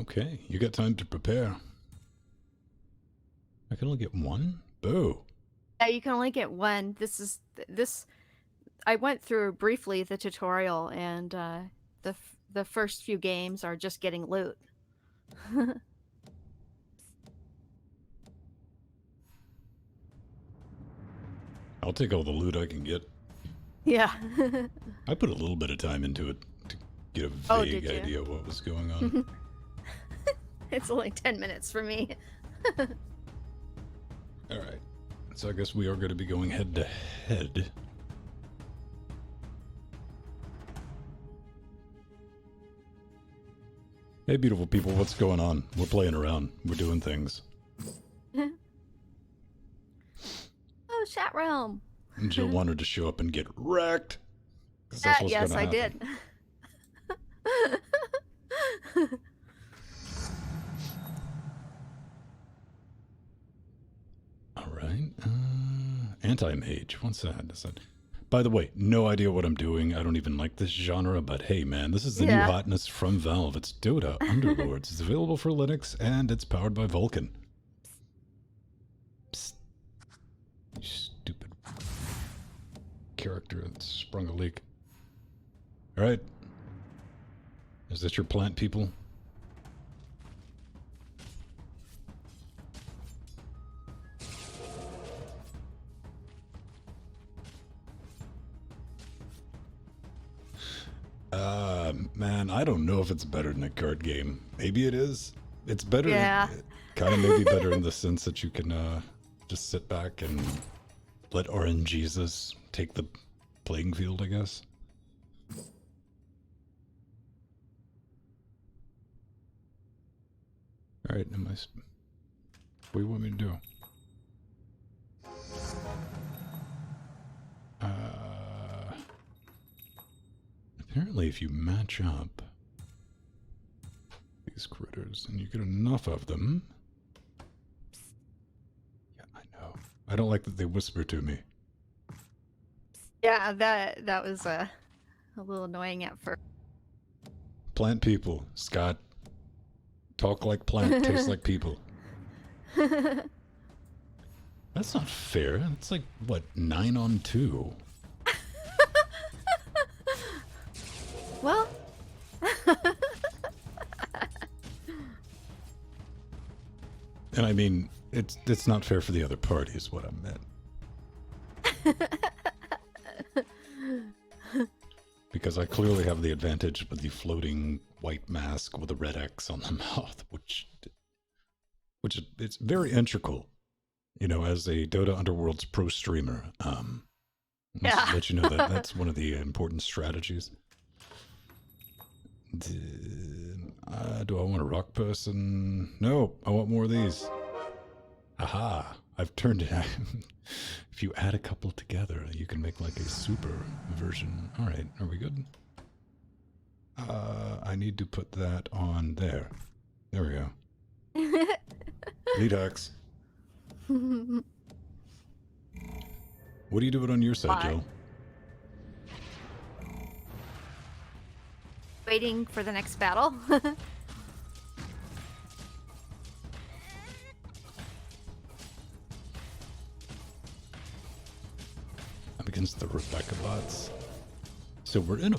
Okay, you got time to prepare. I can only get one? Boo. Yeah, you can only get one. This. I went through briefly the tutorial, and the first few games are just getting loot. I'll take all the loot I can get. Yeah. I put a little bit of time into it to get a Oh, vague did you? idea what was going on. It's only 10 minutes for me. Alright. So I guess we are going to be going head to head. Hey, beautiful people, what's going on? We're playing around. We're doing things. Oh, chat realm. And Jill wanted to show up and get wrecked. 'Cause that's what's Yes, gonna I happen. did. Alright. Anti-mage. What's that? Is that? By the way, no idea what I'm doing. I don't even like this genre, but hey, man, this is the new hotness from Valve. It's Dota, Underlords. It's available for Linux, and it's powered by Vulkan. Psst. You stupid character that sprung a leak. Alright. Is this your plant, people? Man, I don't know if it's better than a card game. Maybe it is. It's better. Yeah. Kind of maybe better in the sense that you can just sit back and let RNGesus take the playing field, I guess. Alright, what do you want me to do? Apparently if you match up these critters and you get enough of them... Yeah, I know. I don't like that they whisper to me. Yeah, that was a little annoying at first. Plant people, Scott. Talk like plant, taste like people. That's not fair. It's like, what, 9 on 2? Well. And I mean, it's not fair for the other party is what I meant. Because I clearly have the advantage with the floating white mask with a red X on the mouth, which it's very integral, you know, as a Dota Underworlds pro streamer. Yeah. Let you know that that's one of the important strategies. Do I want a rock person? No, I want more of these. Aha, I've turned it. If you add a couple together, you can make like a super version. All right, are we good? I need to put that on there. There we go. Lead hacks. What do you do it on your side, Joe? Waiting for the next battle. I'm against the Rebecca bots. So we're in a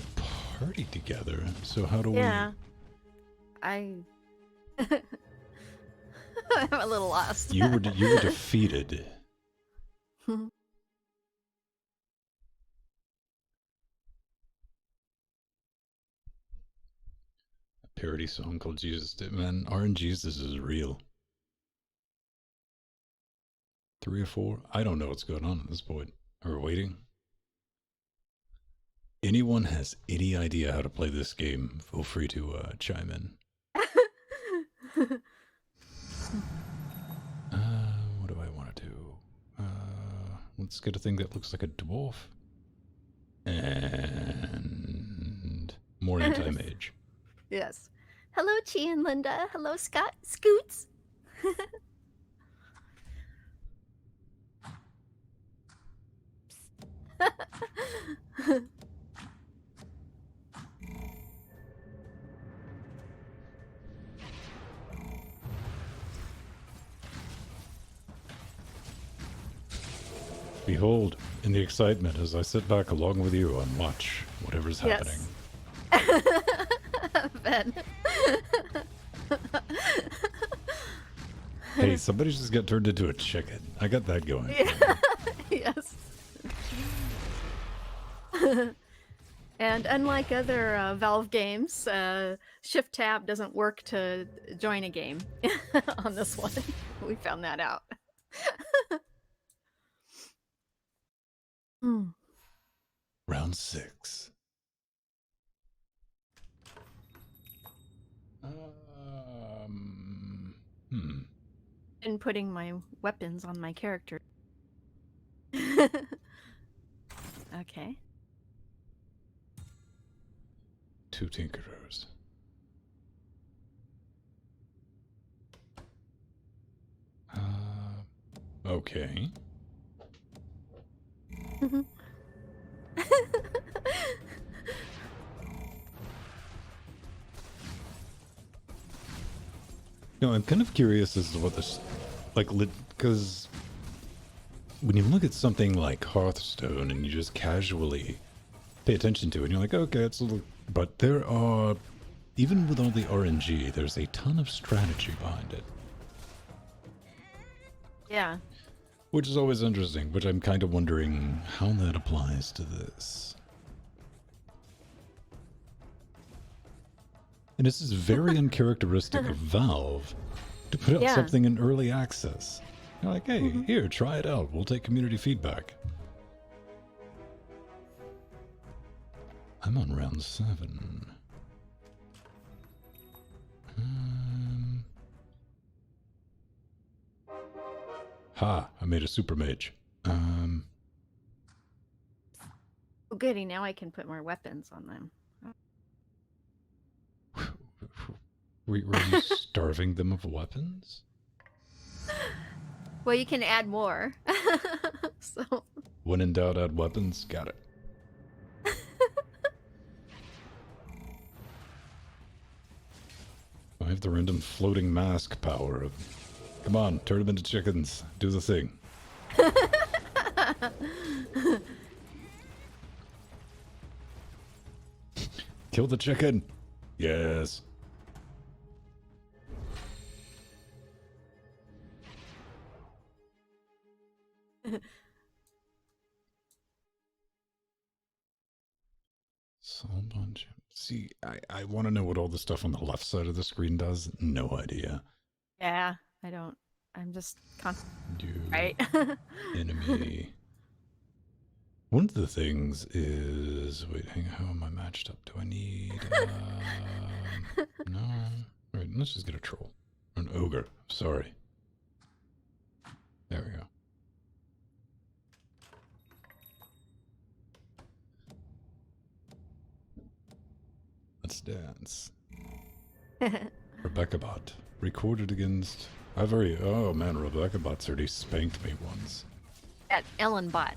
party together. So how do we... I'm a little lost. You were defeated. Parody song called Jesus. Man, RNGesus is real. 3 or 4? I don't know what's going on at this point. Are we waiting? Anyone has any idea how to play this game, feel free to chime in. What do I want to do? Let's get a thing that looks like a dwarf. And more anti-mage. Yes. Hello, Chi and Linda. Hello, Scott. Scoots. Behold, in the excitement as I sit back along with you and watch whatever's happening. Ben. Hey, somebody just got turned into a chicken. I got that going. Yeah. Yes. And unlike other Valve games, Shift Tab doesn't work to join a game on this one. We found that out. Round 6. And putting my weapons on my character. Okay. 2 Tinkerers. Okay. No, I'm kind of curious as to what this, like, because when you look at something like Hearthstone and you just casually pay attention to it, and you're like, okay, it's a little, but there are, even with all the RNG, there's a ton of strategy behind it. Yeah. Which is always interesting, which I'm kind of wondering how that applies to this. And this is very uncharacteristic of Valve to put out something in early access. You're like, hey, here, try it out. We'll take community feedback. I'm on round 7. Ha, I made a super mage. Oh, goody, now I can put more weapons on them. Were you starving them of weapons? Well, you can add more. So. When in doubt, add weapons. Got it. I have the random floating mask power of... Come on, turn them into chickens. Do the thing. Kill the chicken. Yes. Soul bunch. See, I want to know what all the stuff on the left side of the screen does. No idea. Yeah, I don't. I'm just right. Enemy. One of the things is... Wait, hang on. How am I matched up? Do I need... no. All right, let's just get a troll. Or an ogre. Sorry. There we go. Let's dance. Rebecca Bot. Recorded against... I've already... Oh man, Rebecca Bot's already spanked me once. At Ellen Bot.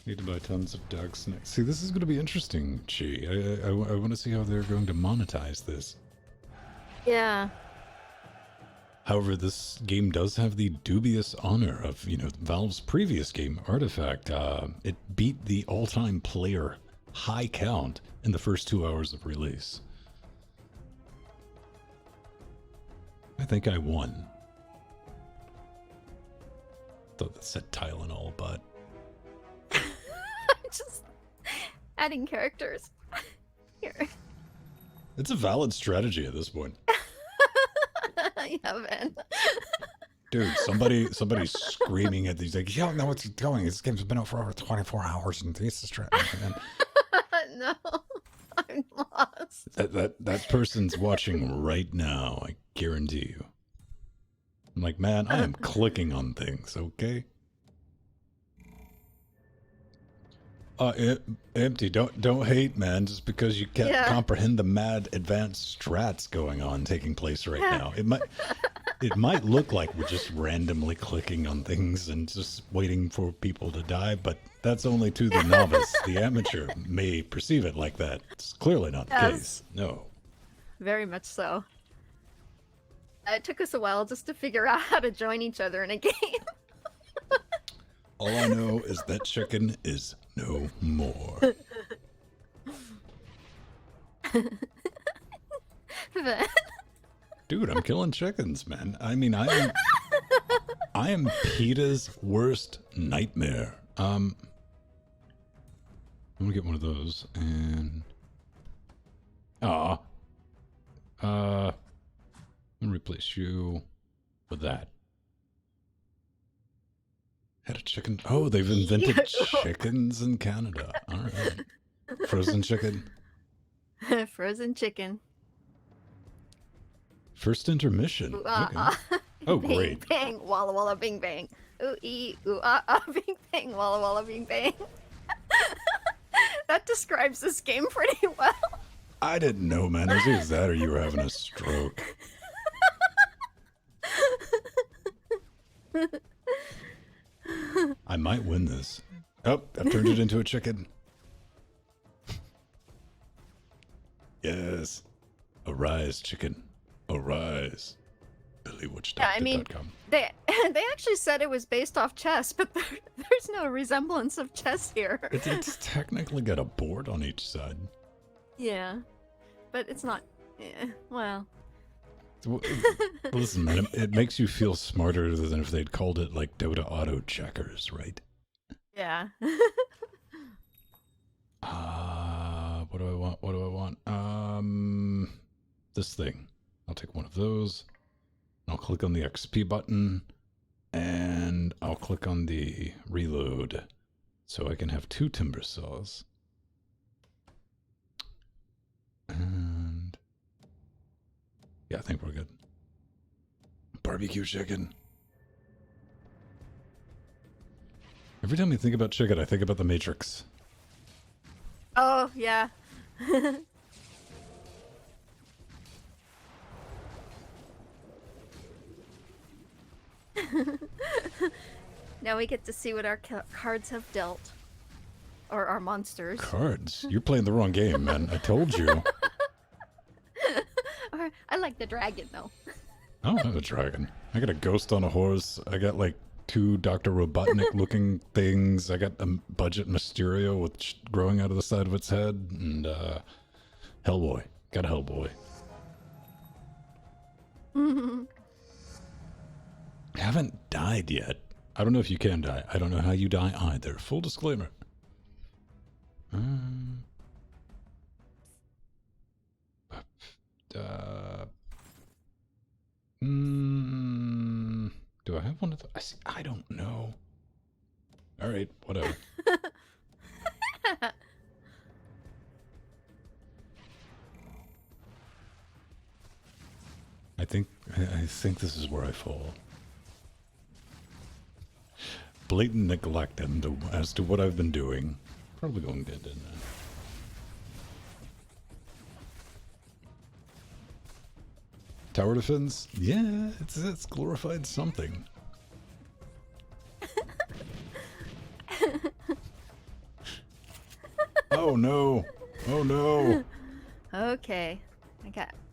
Need to buy tons of dog snacks. See, this is going to be interesting, Chi. I want to see how they're going to monetize this. Yeah. However, this game does have the dubious honor of, you know, Valve's previous game, Artifact. It beat the all-time player high count in the first 2 hours of release. I think I won. Thought that said Tylenol, but... Just adding characters. Here. It's a valid strategy at this point. Yeah, Ben. Dude, somebody's screaming at these like, yo, no, what's going? This game's been out for over 24 hours and this is strategy. No, I'm lost. That person's watching right now, I guarantee you. I'm like, man, I am clicking on things, okay? Empty, don't hate, man, just because you can't comprehend the mad advanced strats going on taking place right now. It might look like we're just randomly clicking on things and just waiting for people to die, but that's only to the novice. The amateur may perceive it like that. It's clearly not the case. No. very much so. It took us a while just to figure out how to join each other in a game. All I know is that chicken is no more. Dude, I'm killing chickens, man. I mean, I am PETA's worst nightmare. I'm gonna get one of those and I'm gonna replace you with that. Had a chicken. Oh, they've invented chickens in Canada. All right. Frozen chicken. Frozen chicken. First intermission. Okay. Oh, bang, great. Bang, walla walla, bing bang. Ooh ee, ooh ah ah, bing bang, walla walla, bing bang. That describes this game pretty well. I didn't know, man. It was either that or you were having a stroke. I might win this. Oh, I've turned it into a chicken. Yes. Arise, chicken. Arise. Yeah, I mean, they actually said it was based off chess, but there's no resemblance of chess here. It's technically got a board on each side. Yeah, but it's not. Well. Listen, man, it makes you feel smarter than if they'd called it like Dota Auto Checkers, right? Yeah. What do I want? What do I want? This thing. I'll take one of those. I'll click on the XP button, and I'll click on the reload, so I can have 2 timber saws. And yeah, I think we're good. Barbecue chicken. Every time I think about chicken, I think about the Matrix. Oh, yeah. Now we get to see what our cards have dealt. Or our monsters. Cards? You're playing the wrong game, man. I told you. I like the dragon, though. I don't have a dragon. I got a ghost on a horse. I got like 2 Dr. Robotnik looking things. I got a budget Mysterio with growing out of the side of its head. And Hellboy. Got a Hellboy. I haven't died yet. I don't know if you can die. I don't know how you die either. Full disclaimer. Do I have one of those? I don't know. All right, whatever. I think this is where I fall. Blatant neglect as to what I've been doing. Probably going dead, didn't I? Tower defense? Yeah, it's glorified something. Oh no! Oh no! Okay,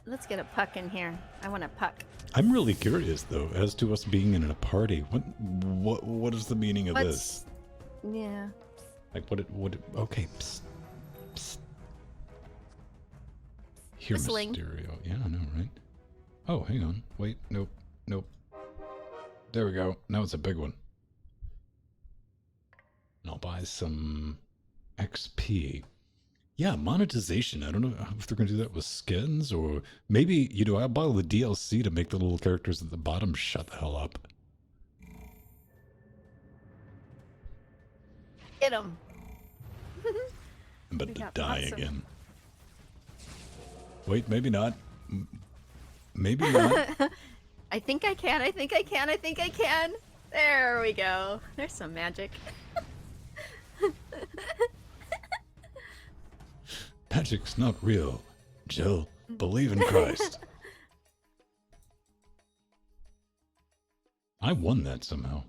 let's get a puck in here. I want a puck. I'm really curious though as to us being in a party. What is the meaning of this? Yeah. Like okay. Psst, psst. Hear Whistling. Mysterio. Yeah, I know, right? Oh, hang on. Wait, nope. There we go. Now it's a big one. And I'll buy some XP. Yeah, monetization. I don't know if they're going to do that with skins or maybe, I'll buy the DLC to make the little characters at the bottom shut the hell up. Get him. I'm about to die again. Wait, maybe not. Maybe not. I think I can. I think I can. There we go. There's some magic. Magic's not real. Jill, believe in Christ. I won that somehow.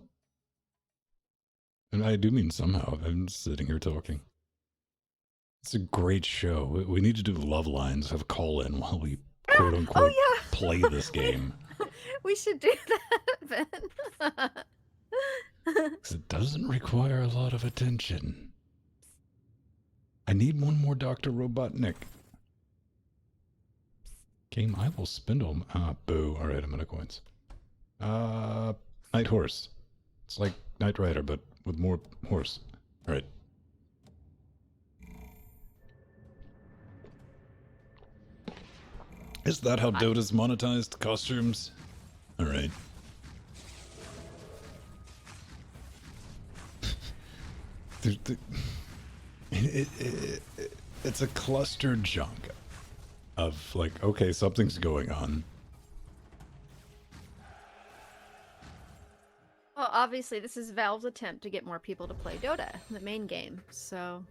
And I do mean somehow. I'm just sitting here talking. It's a great show. We need to do love lines, have a call in while we quote unquote Oh play this game. we should do that, Ben. Because it doesn't require a lot of attention. I need one more Dr. Robotnik. Game, I will spindle. Ah, boo. Alright, I'm out of coins. Night Horse. It's like Knight Rider, but with more horse. Alright. Is that how Dota's monetized? Costumes? Alright. It's a clustered chunk of, like, okay, something's going on. Well, obviously, this is Valve's attempt to get more people to play Dota, the main game, so...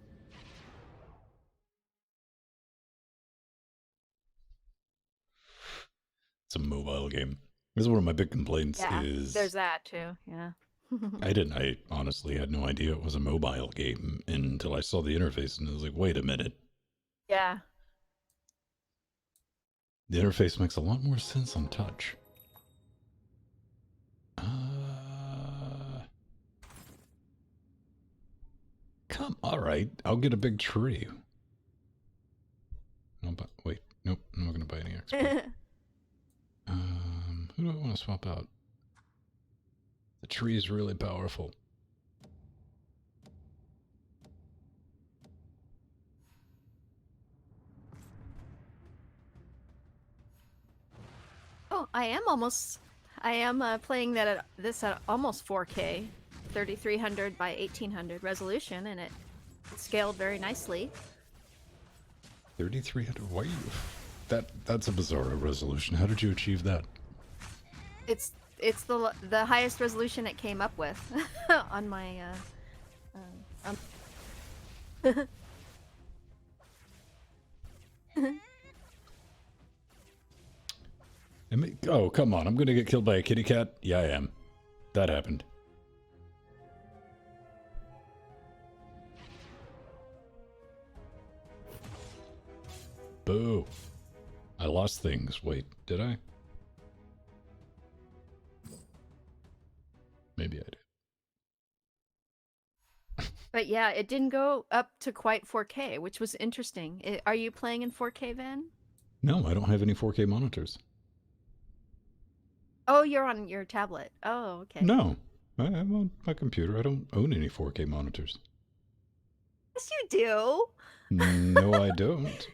It's a mobile game. This is one of my big complaints is... there's that, too, yeah. I honestly had no idea it was a mobile game until I saw the interface and I was like, wait a minute. Yeah. The interface makes a lot more sense on touch. Alright, I'll get a big tree. Wait, nope, I'm not gonna buy any XP. Who do I want to swap out? The tree is really powerful. Oh, I am playing this at almost 4K, 3300 by 1800 resolution, and it scaled very nicely. 3300? Why are you... That's a bizarre resolution. How did you achieve that? It's the highest resolution it came up with on my Oh, come on. I'm gonna get killed by a kitty cat? Yeah, I am. That happened. Boo. I lost things. Wait, did I? Maybe I did. But yeah, it didn't go up to quite 4K, which was interesting. Are you playing in 4K, Van? No, I don't have any 4K monitors. Oh, you're on your tablet. Oh, okay. No, I'm on my computer. I don't own any 4K monitors. Yes, you do. No, I don't.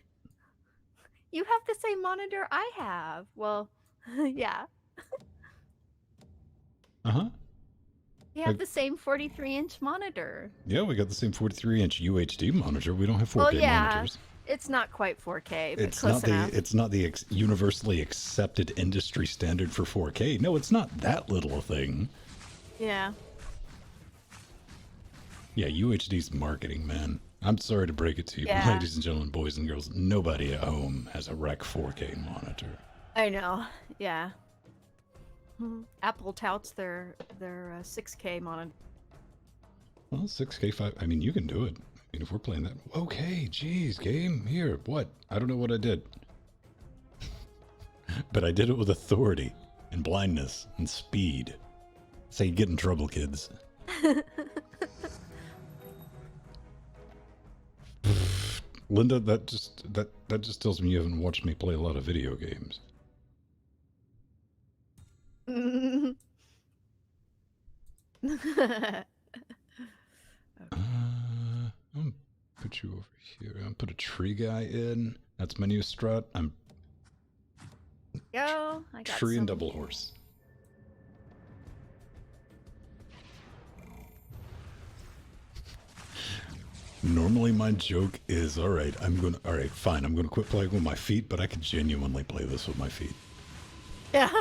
You have the same monitor I have. Well, yeah. Uh-huh. You have the same 43-inch monitor. Yeah, we got the same 43-inch UHD monitor. We don't have 4K monitors. It's not quite 4K, but it's close enough. It's not the universally accepted industry standard for 4K. No, it's not that little a thing. Yeah. Yeah, UHD's marketing, man. I'm sorry to break it to you, ladies and gentlemen, boys and girls. Nobody at home has a Rec 4K monitor. I know. Yeah. Apple touts their 6K monitor. Well, 6K 5. I mean, you can do it. I mean, if we're playing that. Okay, geez, game here. What? I don't know what I did. But I did it with authority and blindness and speed. Say, get in trouble, kids. Linda, that just tells me you haven't watched me play a lot of video games. Okay. I'll put you over here. I'll put a tree guy in. That's my new strat. I'm Go. I got tree and some. double horse. Normally my joke is, alright, fine, I'm gonna quit playing with my feet, but I could genuinely play this with my feet. Yeah.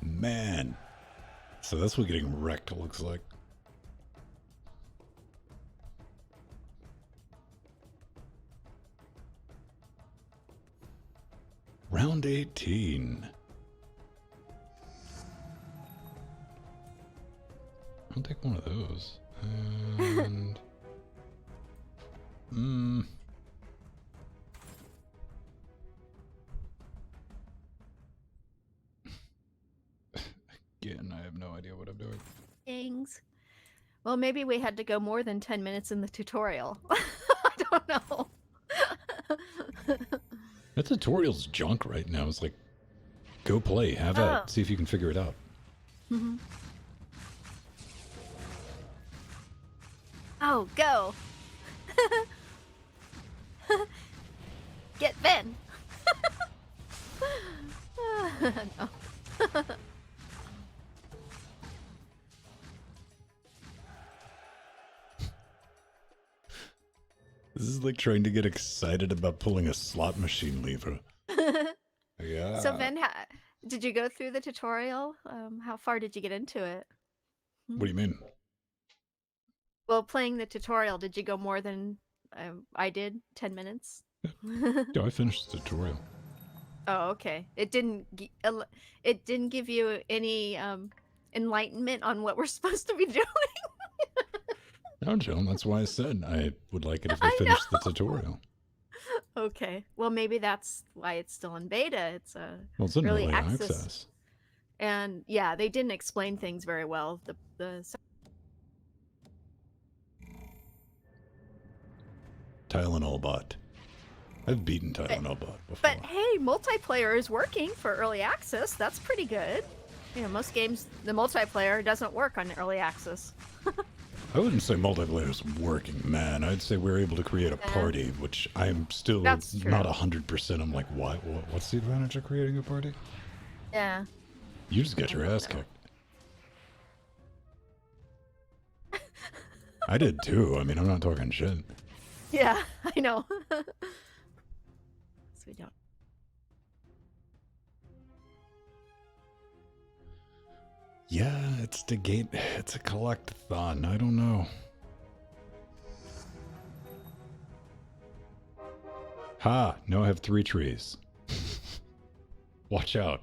Man. So that's what getting wrecked looks like. Round 18. I'll take one of those. And... Again, I have no idea what I'm doing. Dings. Well, maybe we had to go more than 10 minutes in the tutorial. I don't know. That tutorial's junk right now. It's like, go play, have at it, see if you can figure it out. Oh, go! Get Ben! No. This is like trying to get excited about pulling a slot machine lever. Yeah. So Ben, did you go through the tutorial? How far did you get into it? What do you mean? Well, playing the tutorial, did you go more than I did? 10 minutes? Yeah, I finished the tutorial. Oh, okay. It didn't give you any enlightenment on what we're supposed to be doing. No, Joan, that's why I said I would like it if I finished the tutorial. Okay. Well, maybe that's why it's still in beta. It's it's in early access. And yeah, they didn't explain things very well. The Tylenol bot. I've beaten Tylenol bot before. But hey, multiplayer is working for early access. That's pretty good. You know, most games, the multiplayer doesn't work on early access. I wouldn't say multiplayer is working, man. I'd say we're able to create a party, which I'm still not 100%. I'm like, what's the advantage of creating a party? Yeah. You just get your ass kicked. I did too. I mean, I'm not talking shit. Yeah, I know. So we don't. Yeah, it's the gate. It's a collect-a-thon. I don't know. Ha! Now I have 3 trees. Watch out.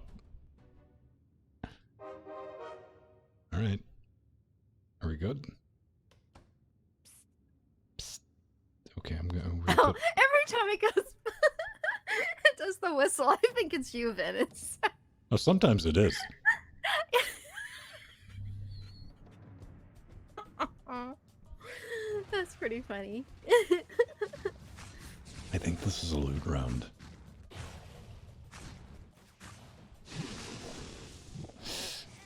Alright. Are we good? Psst. Okay, I'm gonna every time it goes, it does the whistle. I think it's you, Vin. Oh, sometimes it is. That's pretty funny. I think this is a loot round.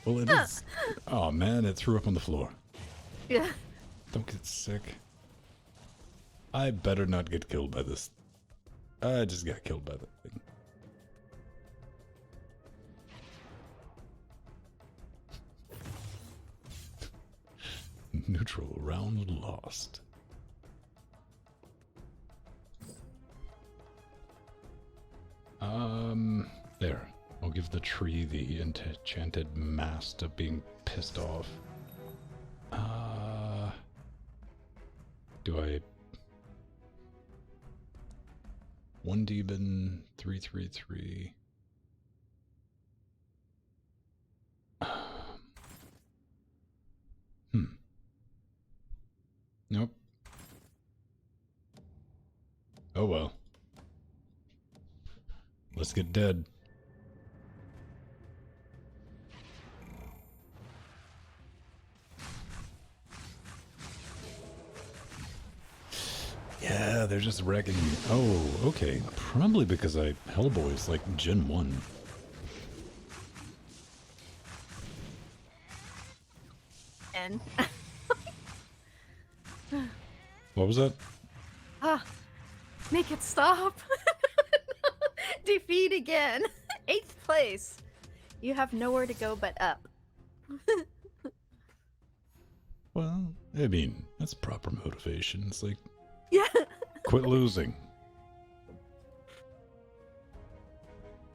Well, it is. Oh man, it threw up on the floor. Yeah. Don't get sick. I better not get killed by this. I just got killed by that thing. Neutral round lost. There. I'll give the tree the enchanted mask of being pissed off. Do I... 1 demon, 333. Nope. Oh well. Let's get dead. Yeah, they're just wrecking me. Oh, okay. Probably because Hellboy's like Gen 1. And what was that? Make it stop. Defeat again. 8th place. You have nowhere to go but up. Well, I mean, that's proper motivation. It's like, yeah. Quit losing.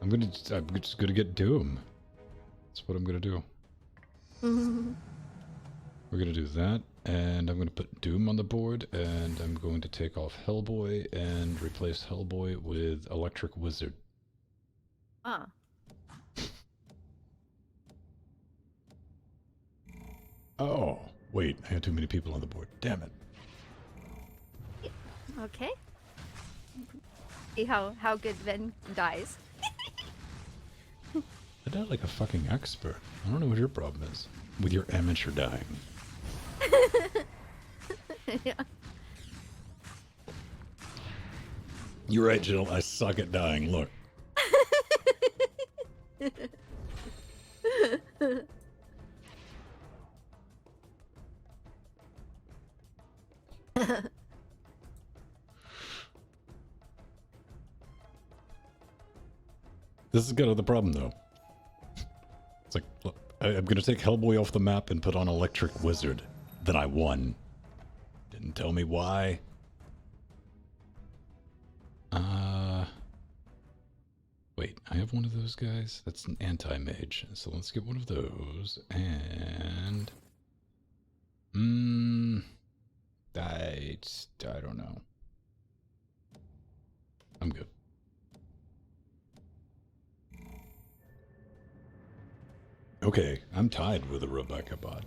I'm just gonna get Doom. That's what I'm gonna do. We're gonna do that, and I'm gonna put Doom on the board, and I'm going to take off Hellboy and replace Hellboy with Electric Wizard. Oh, Wait, I had too many people on the board. Damn it. Okay. See how good Ven dies. I died like a fucking expert. I don't know what your problem is with your amateur dying. Yeah. You're right, Jill. I suck at dying. Look. This is kind of the problem, though. It's like, look, I'm going to take Hellboy off the map and put on Electric Wizard. Then I won. Didn't tell me why. Wait, I have one of those guys? That's an anti-mage. So let's get one of those. And... I don't know. I'm good. Okay, I'm tied with a Rebecca bot.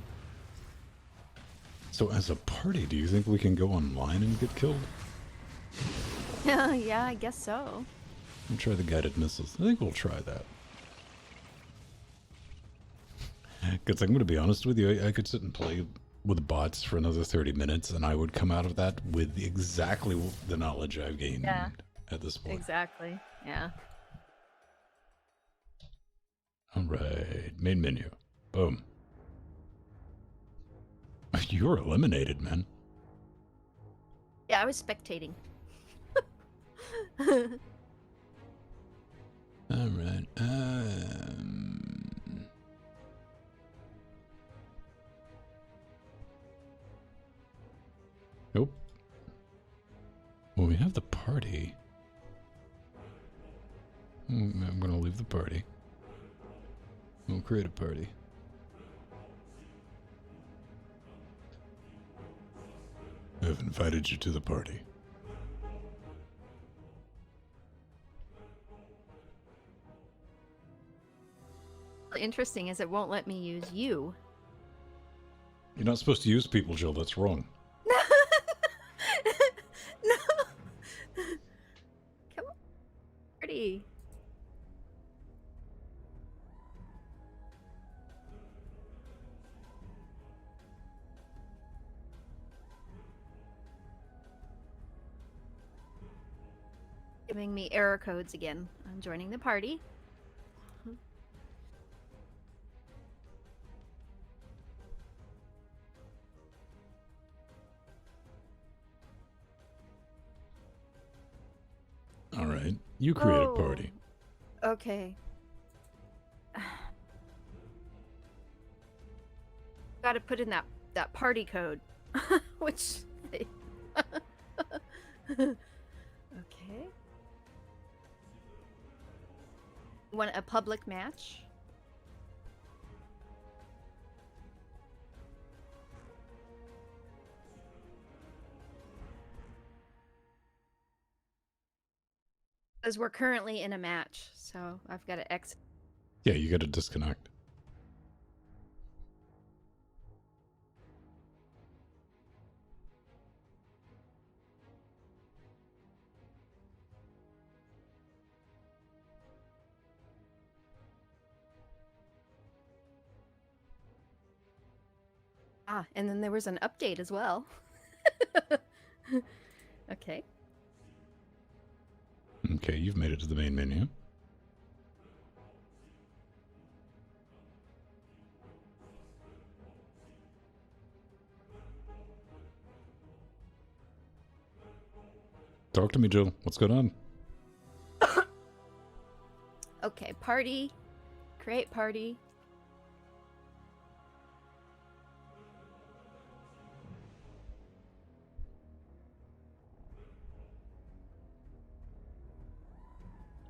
So as a party, do you think we can go online and get killed? Yeah, I guess so. We'll try the guided missiles. I think we'll try that. Because I'm going to be honest with you, I could sit and play with bots for another 30 minutes and I would come out of that with exactly the knowledge I've gained at this point. Exactly, yeah. Alright, main menu. Boom. You're eliminated, man. Yeah, I was spectating. Alright, Nope. Well, we have the party. I'm gonna leave the party. We'll create a party. I've invited you to the party. Interesting is it won't let me use you. You're not supposed to use people, Jill. That's wrong. No. Come on. Pretty. Giving me error codes again. I'm joining the party. All right. You create a party. Okay. Gotta put in that party code. Which... Okay. Want a public match? Because we're currently in a match, so I've got to exit. Yeah, you got to disconnect. Ah, and then there was an update as well. Okay. Okay, you've made it to the main menu. Talk to me, Jill. What's going on? Okay, party. Create party.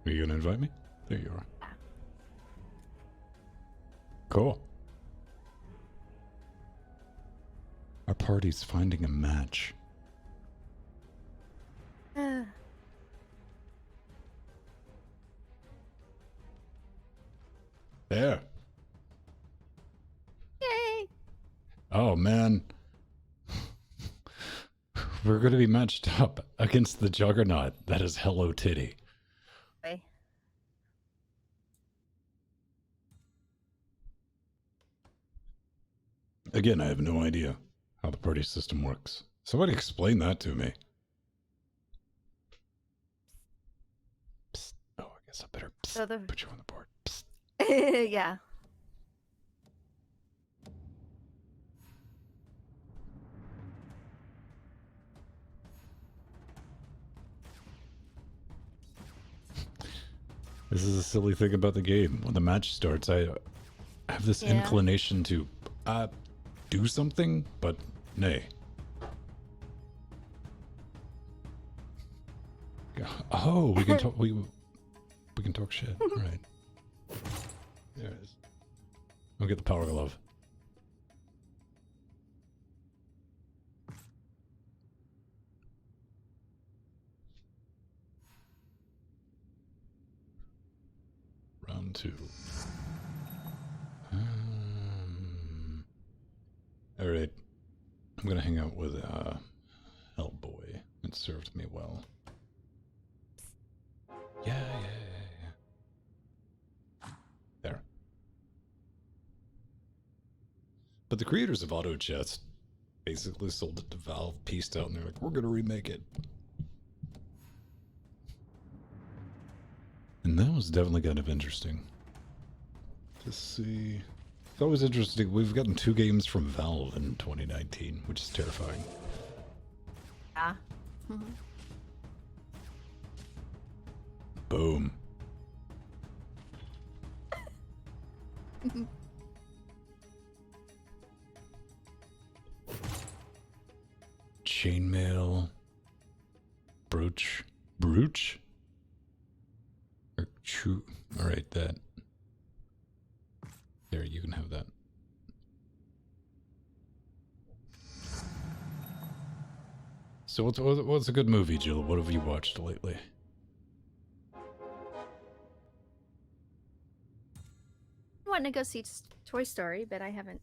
Are you going to invite me? There you are. Cool. Our party's finding a match. There. Yay! Oh, man. We're going to be matched up against the juggernaut that is Hello Titty. Okay. Again, I have no idea how the party system works. Somebody explain that to me. Psst. Oh, I guess I better put you on the board. Psst. Yeah. This is a silly thing about the game. When the match starts, I have this inclination to do something, but nay. Oh, we can talk. We can talk shit. All right. There it is. I'll get the power glove. Round 2. All right. I'm gonna hang out with Hellboy. It served me well. Yeah. There. But the creators of Auto Chess basically sold it to Valve, pieced out, and they're like, we're gonna remake it. And that was definitely kind of interesting. Let's see. It's always interesting. We've gotten 2 games from Valve in 2019, which is terrifying. Yeah. Boom. Chainmail. Brooch. Brooch? Or chew. Alright, that. There, you can have that. So what's a good movie, Jill? What have you watched lately? I want to go see Toy Story, but I haven't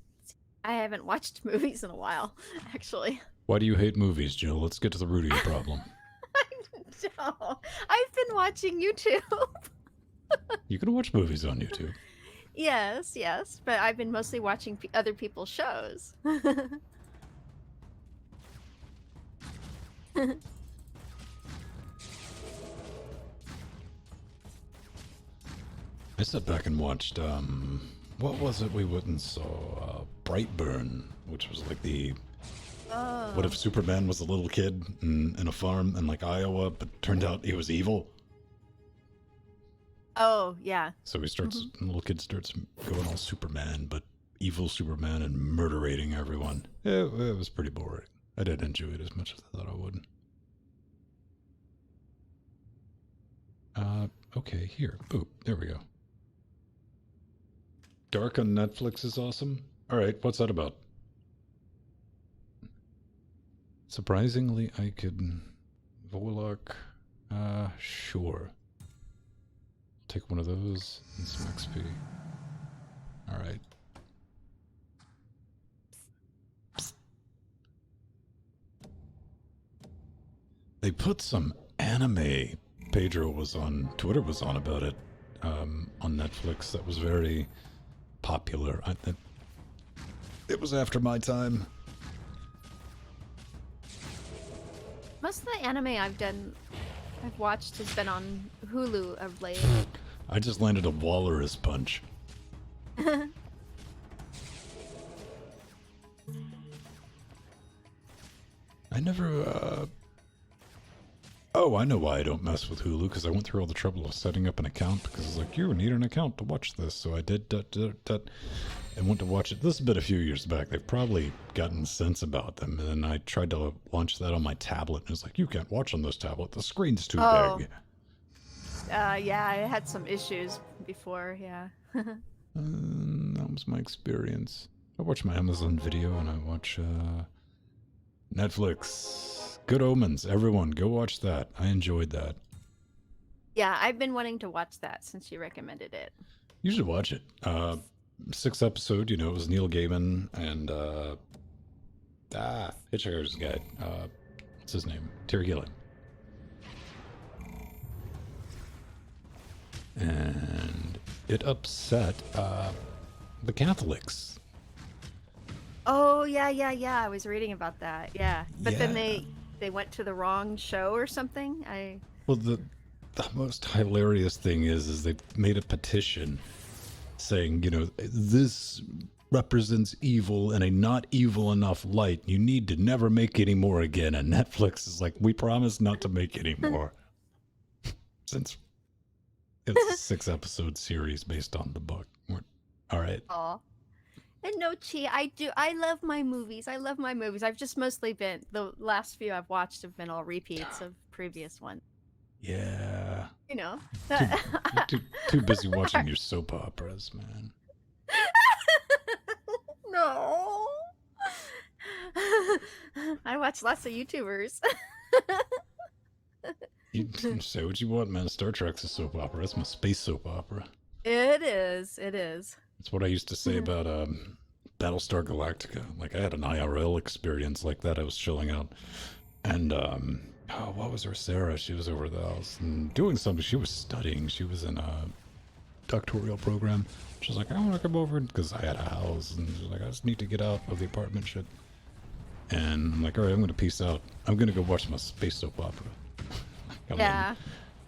watched movies in a while, actually. Why do you hate movies, Jill? Let's get to the root of your problem. I've been watching YouTube. You can watch movies on YouTube. Yes, but I've been mostly watching other people's shows. I sat back and watched, what was it we went and saw? Brightburn, which was like the... Oh. What if Superman was a little kid in a farm in like Iowa, but turned out he was evil? Oh, yeah. So he starts, the little kid starts going all Superman, but evil Superman and murderating everyone. It was pretty boring. I didn't enjoy it as much as I thought I would. Okay, here. Boop. There we go. Dark on Netflix is awesome. Alright, what's that about? Surprisingly, I could... Volok... sure. Take one of those and some XP. Alright. They put some anime. Pedro was on... Twitter was on about it. On Netflix. That was very popular. It was after my time. Most of the anime I've watched has been on Hulu of late. I just landed a Walrus punch. I never, Oh, I know why I don't mess with Hulu, because I went through all the trouble of setting up an account, because it's like, you need an account to watch this, so I did that, and went to watch it. This has been a few years back. They've probably gotten sense about them, and then I tried to launch that on my tablet, and it's like, you can't watch on this tablet, the screen's too big. Yeah, I had some issues before, yeah. That was my experience. I watch my Amazon Video, and I watch, Netflix. Good Omens. Everyone, go watch that. I enjoyed that. Yeah, I've been wanting to watch that since you recommended it. You should watch it. 6th episode, it was Neil Gaiman and Hitchhiker's Guide. What's his name? Terry Gilliam. And it upset the Catholics. Oh yeah, yeah, yeah. I was reading about that. Yeah, but then Yeah. they went to the wrong show or something. Well, the most hilarious thing is they made a petition saying, you know, this represents evil in a not evil enough light. You need to never make any more again. And Netflix is like, we promise not to make any more. Since it's a 6-episode series based on the book. All right. Aw. And no, Chi, I love my movies. I love my movies. I've just mostly been, the last few I've watched have been all repeats of previous ones. Yeah. You know. Too busy watching your soap operas, man. No. I watch lots of YouTubers. You say what you want, man. Star Trek's a soap opera. That's my space soap opera. It is. It is. That's what I used to say about Battlestar Galactica. Like, I had an IRL experience like that. I was chilling out. And, what was her? Sarah. She was over the house and doing something. She was studying. She was in a doctoral program. She was like, I want to come over because I had a house. And she was like, I just need to get out of the apartment shit. And I'm like, all right, I'm going to peace out. I'm going to go watch my space soap opera.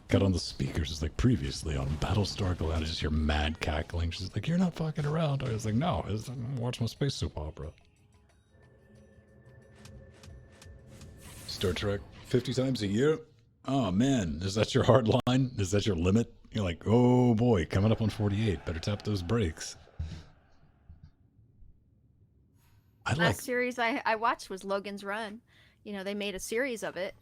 Got on the speakers. It's like previously on Battlestar Galactica. I just hear mad cackling. She's like, you're not fucking around. I was like, no, I'm going to watch my space soap opera. Star Trek 50 times a year? Oh, man. Is that your hard line? Is that your limit? You're like, oh, boy, coming up on 48. Better tap those brakes. Last series I watched was Logan's Run. You know, they made a series of it.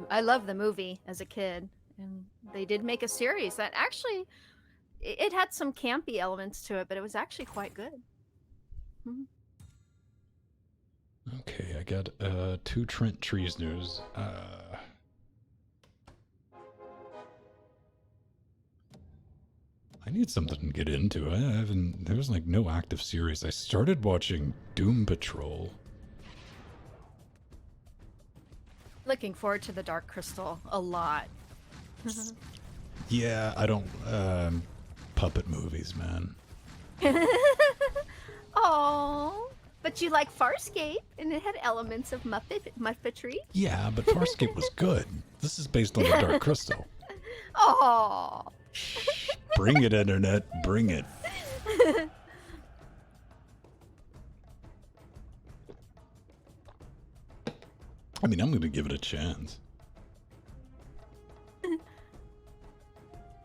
I loved the movie as a kid. And they did make a series that actually, it had some campy elements to it, but it was actually quite good. Mm-hmm. Okay, I got 2 Trent Trees news. I need something to get into. There was like no active series. I started watching Doom Patrol. Looking forward to the Dark Crystal a lot. Yeah, I don't puppet movies, man. Oh, but you like Farscape, and it had elements of Muppetry. Yeah, but Farscape was good. This is based on the Dark Crystal. Oh. Bring it, internet. Bring it. I mean, I'm going to give it a chance.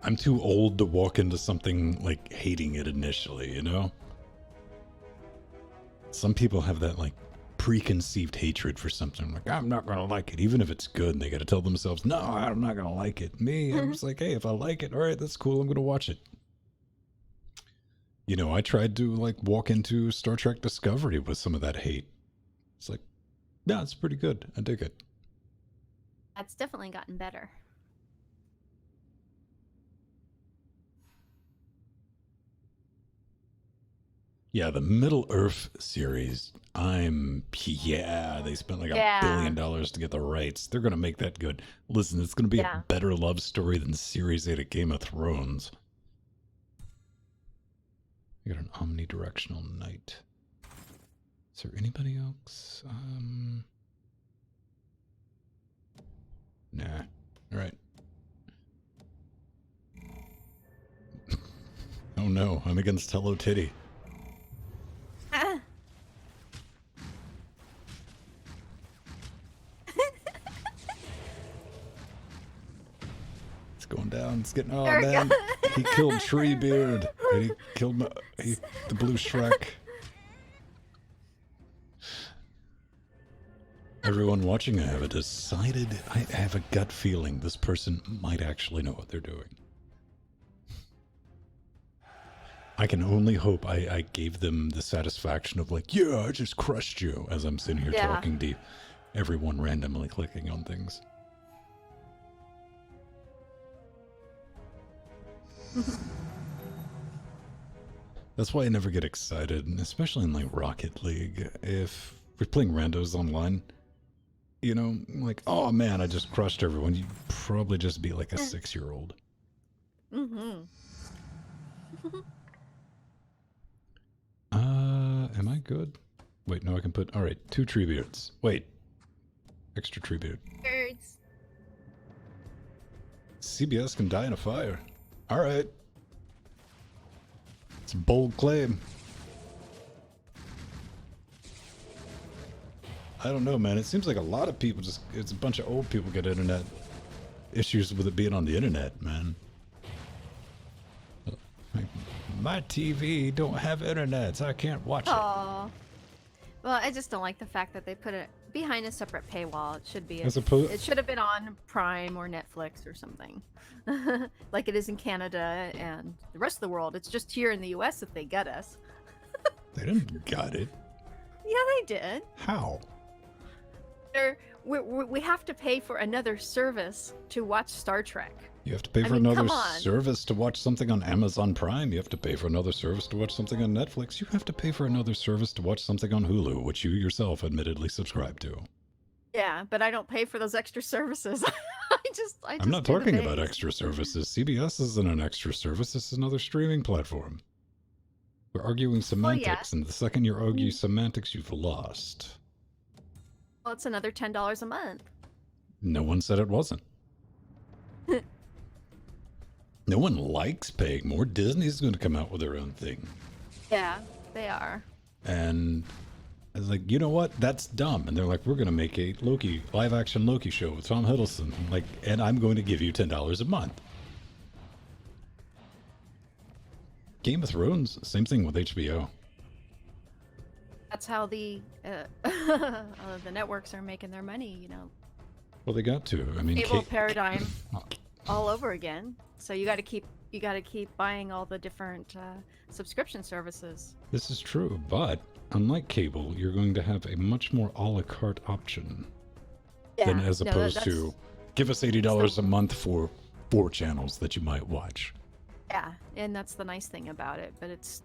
I'm too old to walk into something like hating it initially, you know? Some people have that like preconceived hatred for something. Like, I'm not going to like it, even if it's good. And they got to tell themselves, no, I'm not going to like it. Me, I'm just like, hey, if I like it, all right, that's cool. I'm going to watch it. You know, I tried to like walk into Star Trek Discovery with some of that hate. It's like, no, it's pretty good. I dig it. That's definitely gotten better. Yeah, the Middle Earth series, they spent like $1 billion to get the rights. They're going to make that good. Listen, it's going to be a better love story than Series 8 of Game of Thrones. You got an omnidirectional knight. Is there anybody else? Nah. All right. Oh no, I'm against Hello Titty. It's going down. It's getting. Oh man, he killed Treebeard. And he killed the blue Shrek. Everyone watching, I have I have a gut feeling this person might actually know what they're doing. I can only hope I gave them the satisfaction of like, yeah, I just crushed you as I'm sitting here talking deep. Everyone randomly clicking on things. That's why I never get excited, especially in like Rocket League. If If we're playing randos online, you know, like, oh man, I just crushed everyone. You'd probably just be like a 6-year-old. Mm-hmm. Am I good? Wait, no, I can put, all right, 2 tree beards. Wait, extra tree beard. Birds. CBS can die in a fire. All right. It's a bold claim. I don't know, man. It seems like a lot of people just, it's a bunch of old people get internet issues with it being on the internet, man. Like, my TV don't have internet, so I can't watch it. Well, I just don't like the fact that they put it behind a separate paywall. It should be. It should have been on Prime or Netflix or something, like it is in Canada and the rest of the world. It's just here in the U.S. that they get us. They didn't got it. Yeah, they did. How? We have to pay for another service to watch Star Trek. You have to pay for another service to watch something on Amazon Prime. You have to pay for another service to watch something on Netflix. You have to pay for another service to watch something on Hulu, which you yourself admittedly subscribe to. Yeah, but I don't pay for those extra services. I'm not talking about extra services. CBS isn't an extra service. This is another streaming platform. We're arguing semantics, and the second you argue semantics, you've lost. Well, it's another $10 a month. No one said it wasn't. No one likes paying more. Disney's going to come out with their own thing. Yeah, they are. And I was like, you know what? That's dumb. And they're like, we're going to make a live action Loki show with Tom Hiddleston. I'm like, and I'm going to give you $10 a month. Game of Thrones, same thing with HBO. That's how the networks are making their money, you know. Well, they got to. I mean, cable paradigm all over again. So you got to keep buying all the different subscription services. This is true, but unlike cable, you're going to have a much more a la carte option than as opposed to give us $80 a month for 4 channels that you might watch. Yeah, and that's the nice thing about it, but it's.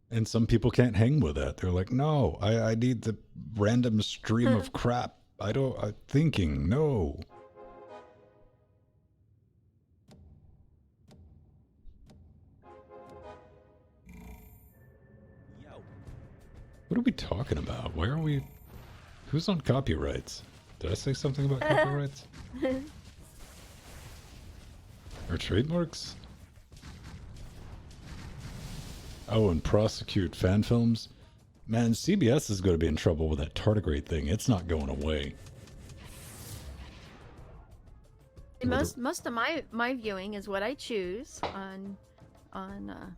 And some people can't hang with that. They're like, no, I need the random stream of crap. I'm thinking, no. What are we talking about? Why are we... Who's on copyrights? Did I say something about copyrights? Or trademarks? Oh, and prosecute fan films? Man, CBS is going to be in trouble with that tardigrade thing. It's not going away. Most of my viewing is what I choose on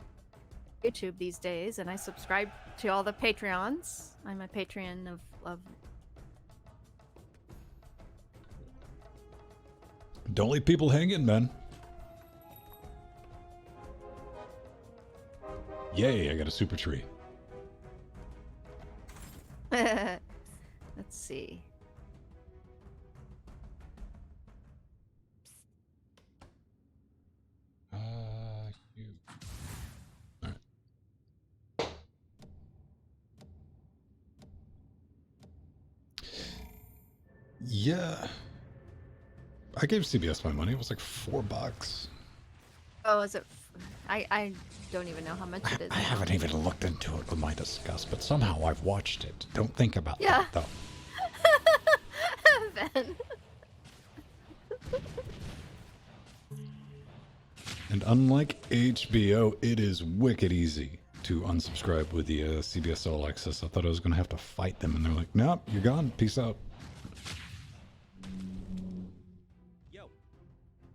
YouTube these days, and I subscribe to all the Patreons. I'm a Patreon of Don't leave people hanging, man. Yay, I got a super tree. Let's see. You. All right. Yeah. I gave CBS my money. It was like $4. Oh, is it? I don't even know how much it is. I haven't even looked into it with my disgust, but somehow I've watched it. Don't think about that, though. Ben. And unlike HBO, it is wicked easy to unsubscribe with the CBS All Access. I thought I was going to have to fight them, and they're like, nope, you're gone. Peace out.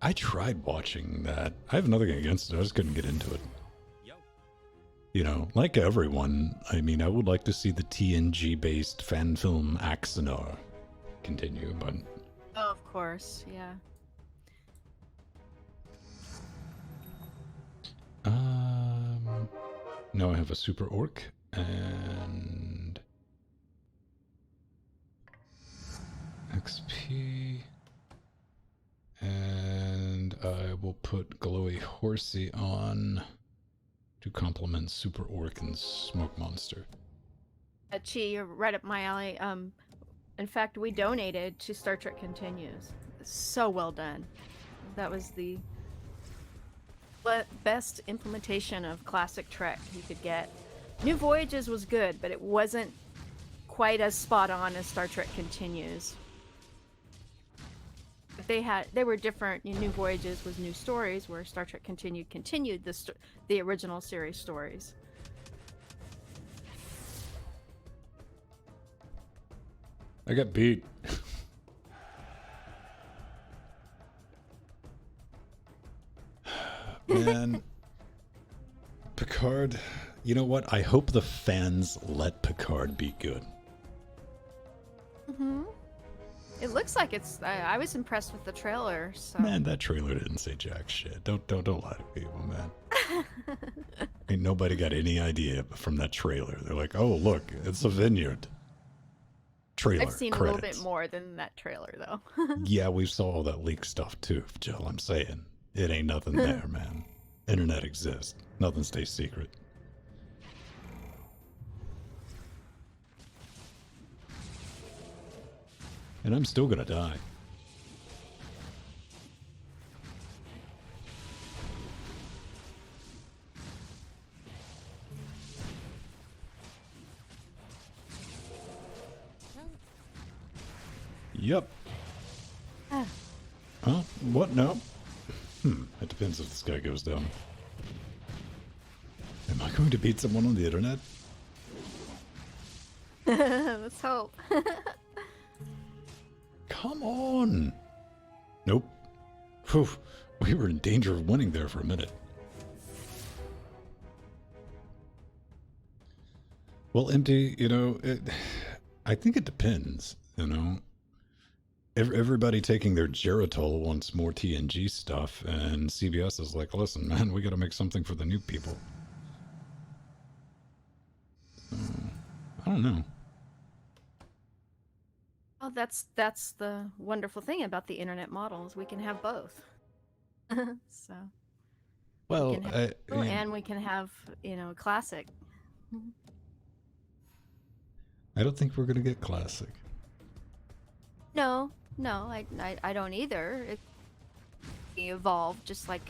I tried watching that. I have nothing against it. I just couldn't get into it. You know, like everyone, I mean, I would like to see the TNG-based fan film Axanar continue, but... Oh, of course, yeah. Now I have a super orc, and... XP... And I will put Glowy Horsey on to complement Super Orc and Smoke Monster. Chi, you're right up my alley. In fact, we donated to Star Trek Continues. So well done. That was the best implementation of classic Trek you could get. New Voyages was good, but it wasn't quite as spot on as Star Trek Continues. But they were different. New Voyages was new stories, where Star Trek continued the original series stories. I got beat. Man, Picard, you know what? I hope the fans let Picard be good. Mm-hmm. It looks like it's. I was impressed with the trailer. So. Man, that trailer didn't say jack shit. Don't lie to people, man. Ain't nobody got any idea from that trailer. They're like, oh look, it's a vineyard. Trailer. I've seen credits. A little bit more than that trailer, though. Yeah, we saw all that leaked stuff too, Jill. I'm saying it ain't nothing there, man. Internet exists. Nothing stays secret. And I'm still gonna die. Yep. Huh? What? No. It depends if this guy goes down. Am I going to beat someone on the internet? Let's hope. Come on. Nope. Whew. We were in danger of winning there for a minute. Well, Empty, you know, I think it depends, you know. Everybody taking their Geritol wants more TNG stuff, and CBS is like, listen, man, we gotta make something for the new people. I don't know. Well, that's the wonderful thing about the internet models. We can have both. So. Well, we can have and we can have, a classic. I don't think we're gonna get classic. No, I don't either. It evolved just like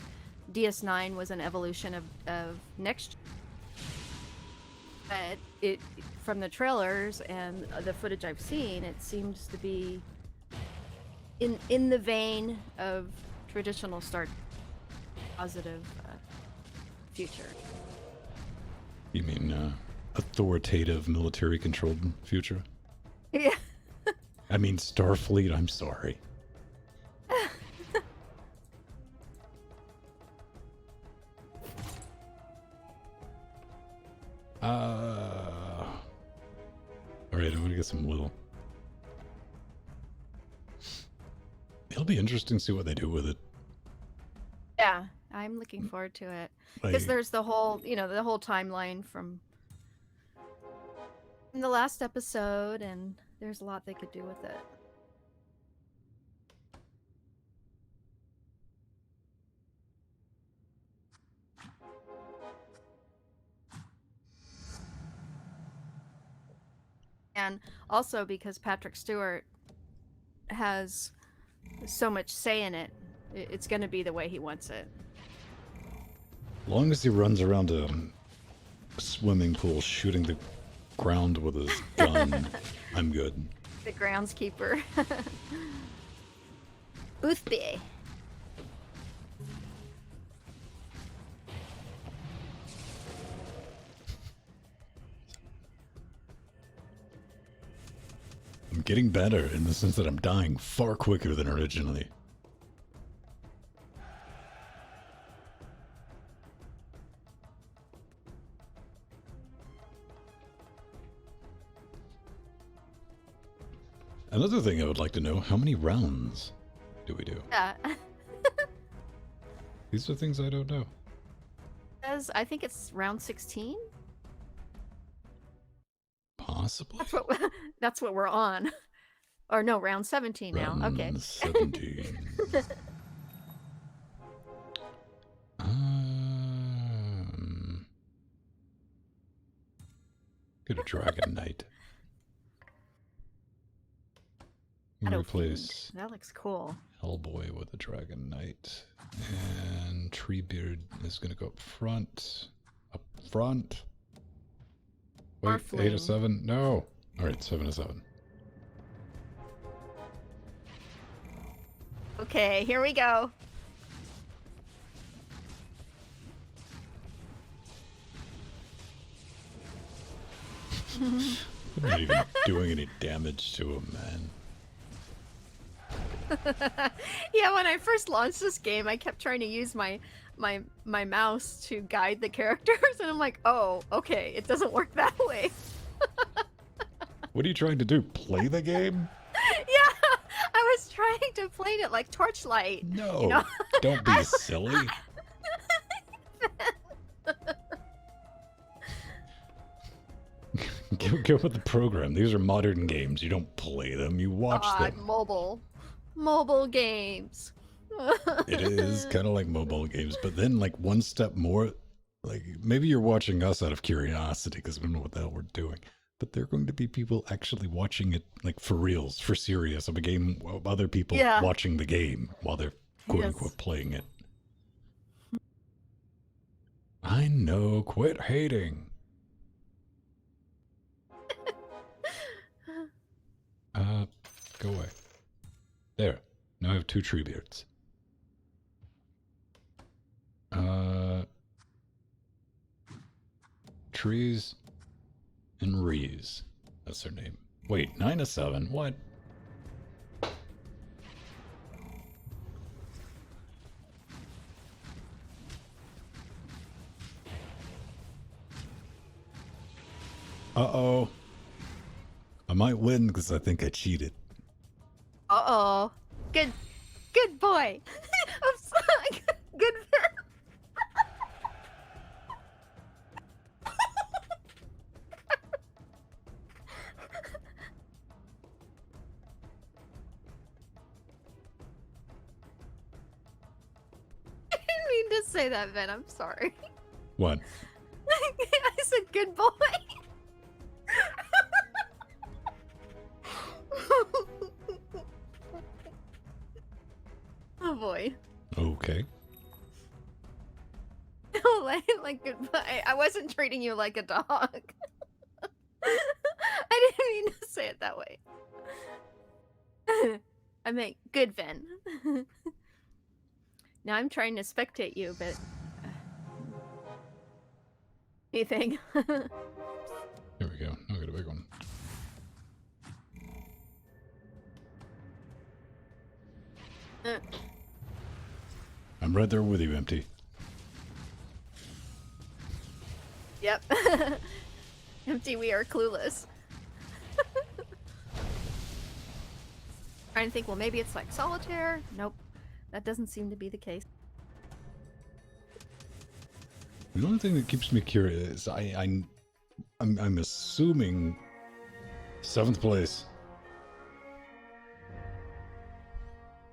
DS9 was an evolution of Next. But it from the trailers and the footage I've seen, it seems to be in the vein of traditional Star positive future. You mean authoritative military-controlled future? Yeah. I mean Starfleet, I'm sorry. Alright, I'm gonna get some little. It'll be interesting to see what they do with it. Yeah, I'm looking forward to it. Because there's the whole, the whole timeline from the last episode, and there's a lot they could do with it. And also because Patrick Stewart has so much say in it, it's going to be the way he wants it. As long as he runs around a swimming pool shooting the ground with his gun, I'm good. The groundskeeper. Boothby. I'm getting better in the sense that I'm dying far quicker than originally. Another thing I would like to know, how many rounds do we do? Yeah. These are things I don't know. I think it's round 16. Possibly. That's what we're on. Or no, round 17 now. Round Okay. 17. Get a Dragon Knight. I'm gonna replace that looks cool. Hellboy with a Dragon Knight. And Treebeard is gonna go up front. Up front. Wait, 8 or 7? No. Alright, 7 to 7. Okay, here we go. I'm not even doing any damage to him, man. Yeah, when I first launched this game, I kept trying to use my mouse to guide the characters, and I'm like, oh, okay, it doesn't work that way. What are you trying to do? Play the game? Yeah, I was trying to play it like Torchlight. No, you know? don't be silly. Go with the program. These are modern games. You don't play them, you watch them. Mobile games. It is kind of like mobile games, but then like one step more, like maybe you're watching us out of curiosity because we don't know what the hell we're doing, but there are going to be people actually watching it like for reals, for serious of a game, other people watching the game while they're quote unquote playing it. I know, quit hating. Go away. There. Now I have 2 Treebeards. Trees and Rees. That's their name. Wait, 9 to 7? What? Uh-oh. I might win because I think I cheated. Uh-oh. Good boy. I'm sorry. Good. I didn't mean to say that, Ben. I'm sorry. What? I said good boy. Oh boy. Okay. No, like goodbye. I wasn't treating you like a dog. I didn't mean to say it that way. I meant good, Ben. Now I'm trying to spectate you, but anything. There we go. I'll get a big one. I'm right there with you, Empty. Yep. Empty, we are clueless. Trying to think, well, maybe it's like solitaire. Nope. That doesn't seem to be the case. The only thing that keeps me curious, I'm assuming 7th place.